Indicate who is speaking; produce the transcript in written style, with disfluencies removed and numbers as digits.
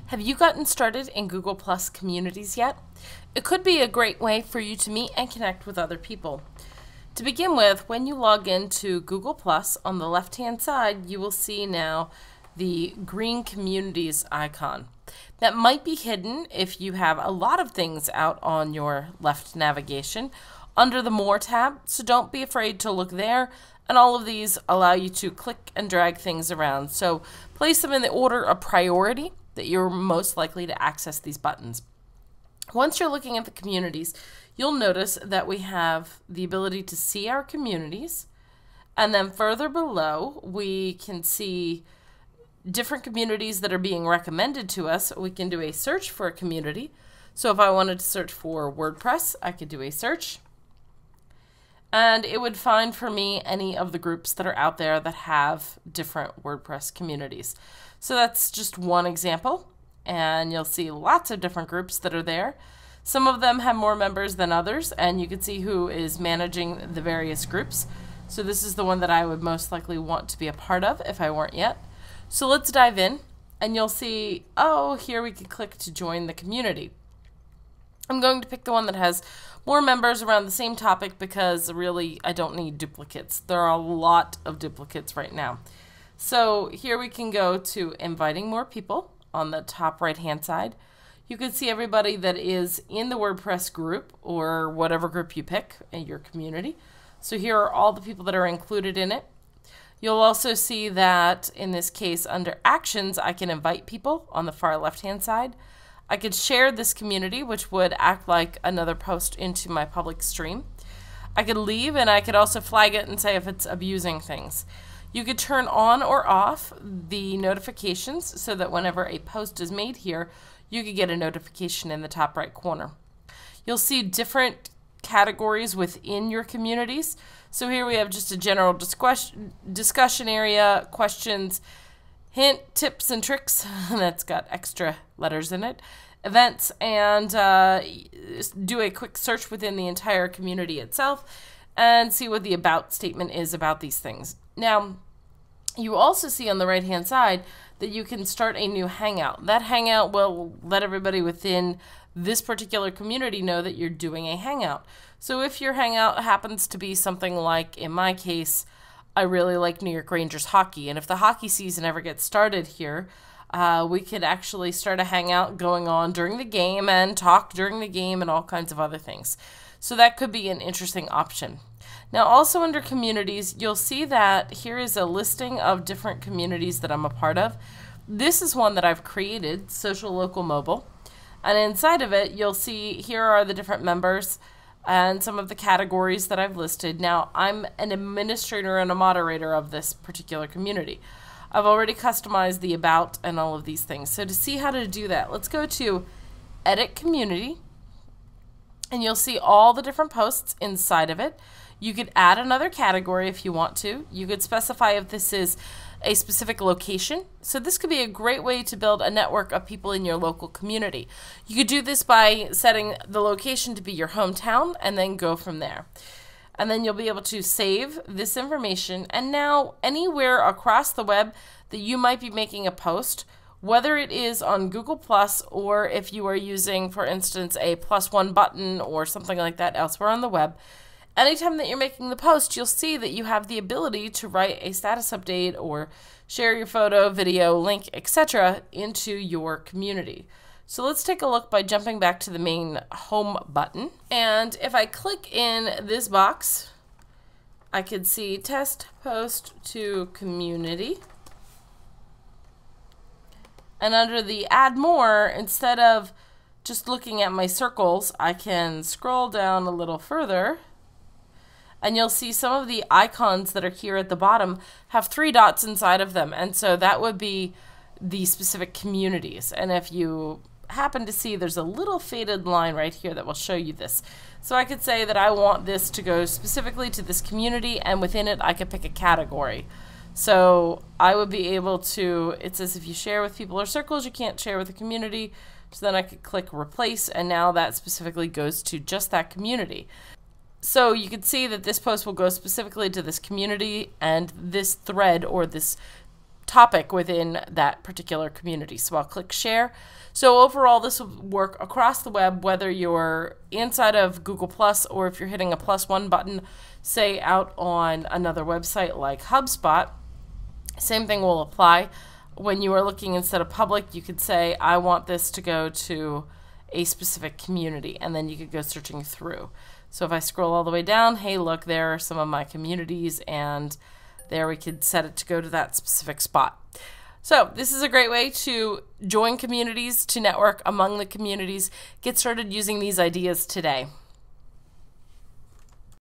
Speaker 1: Have you gotten started in Google Plus communities yet? It could be a great way for you to meet and connect with other people. To begin with, when you log into Google Plus, on the left-hand side, you will see now the green communities icon. That might be hidden if you have a lot of things out on your left navigation under the More tab, so don't be afraid to look there. And all of these allow you to click and drag things around. So place them in the order of priority that you're most likely to access these buttons. Once you're looking at the communities, you'll notice that we have the ability to see our communities, and then further below we can see different communities that are being recommended to us. We can do a search for a community. So if I wanted to search for WordPress, I could do a search, and it would find for me any of the groups that are out there that have different WordPress communities. So that's just one example, and you'll see lots of different groups that are there. Some of them have more members than others, and you can see who is managing the various groups. So this is the one that I would most likely want to be a part of if I weren't yet. So let's dive in, and you'll see, oh, here we can click to join the community. I'm going to pick the one that has more members around the same topic because really I don't need duplicates. There are a lot of duplicates right now. So here we can go to inviting more people on the top right hand side. You can see everybody that is in the WordPress group or whatever group you pick in your community. So here are all the people that are included in it. You'll also see that in this case under actions I can invite people on the far left hand side. I could share this community, which would act like another post into my public stream. I could leave, and I could also flag it and say if it's abusing things. You could turn on or off the notifications so that whenever a post is made here, you could get a notification in the top right corner. You'll see different categories within your communities. So here we have just a general discussion area, questions, hint, tips and tricks, that's got extra letters in it, events, and do a quick search within the entire community itself and see what the about statement is about these things. Now, you also see on the right-hand side that you can start a new Hangout. That Hangout will let everybody within this particular community know that you're doing a Hangout. So if your Hangout happens to be something like, in my case, I really like New York Rangers hockey, and if the hockey season ever gets started here, we could actually start a Hangout going on during the game and talk during the game and all kinds of other things. So that could be an interesting option. Now also under communities, you'll see that here is a listing of different communities that I'm a part of. This is one that I've created, Social Local Mobile, and inside of it you'll see here are the different members and some of the categories that I've listed. Now I'm an administrator and a moderator of this particular community. I've already customized the about and all of these things. So to see how to do that, let's go to Edit Community, and you'll see all the different posts inside of it. You could add another category if you want to. You could specify if this is a specific location. So this could be a great way to build a network of people in your local community. You could do this by setting the location to be your hometown and then go from there. And then you'll be able to save this information, and now anywhere across the web that you might be making a post, whether it is on Google Plus or if you are using, for instance, a +1 button or something like that elsewhere on the web, anytime that you're making the post, you'll see that you have the ability to write a status update or share your photo, video, link, etc. into your community. So let's take a look by jumping back to the main home button. And if I click in this box, I could see test post to community. And under the add more, instead of just looking at my circles, I can scroll down a little further, and you'll see some of the icons that are here at the bottom have 3 dots inside of them, and so that would be the specific communities. And if you happen to see, there's a little faded line right here that will show you this. So I could say that I want this to go specifically to this community, and within it I could pick a category. So I would be able to, it says if you share with people or circles, you can't share with the community. So then I could click replace, and now that specifically goes to just that community. So you can see that this post will go specifically to this community, and this thread or this topic within that particular community. So I'll click share. So overall, this will work across the web, whether you're inside of Google Plus or if you're hitting a +1 button, say out on another website like HubSpot. Same thing will apply. When you are looking instead of public, you could say, I want this to go to a specific community, and then you could go searching through. So if I scroll all the way down, hey, look, there are some of my communities, and there we could set it to go to that specific spot. So this is a great way to join communities, to network among the communities. Get started using these ideas today.